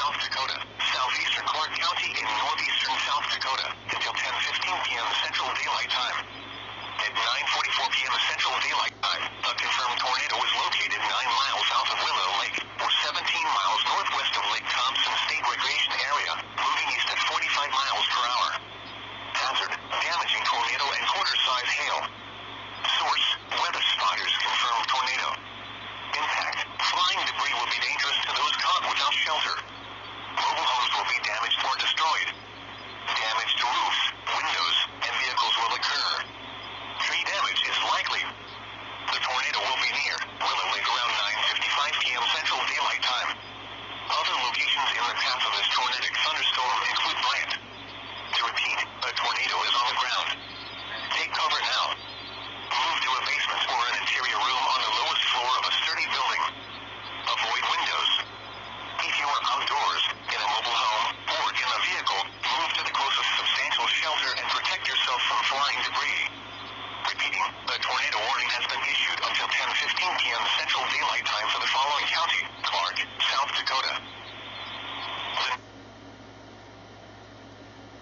South Dakota, southeastern Clark County in northeastern South Dakota, until 10:15 p.m. Central Daylight Time. At 9:44 p.m. Central Daylight Time, a confirmed tornado was located 9 miles south of Willow Lake, or 17 miles northwest of Lake Thompson State Recreation Area, moving east at 45 miles per hour. Hazard, damaging tornado and quarter-size hail. Source, weather spotters confirmed tornado. Impact, flying debris will be dangerous to those caught without shelter. Mobile homes will be damaged or destroyed. Damage to roofs, windows, and vehicles will occur. Tree damage is likely. The tornado will be near Willow Lake around 9:55 p.m. Central Daylight Time. Other locations in the path of this tornadic thunderstorm include Bryant. To repeat, a tornado is on the ground. Take cover now. Move to a basement or an interior room on the lowest floor of a sturdy building. Avoid windows. If you are outdoors, in a mobile home, or in a vehicle, move to the closest substantial shelter and protect yourself from flying debris.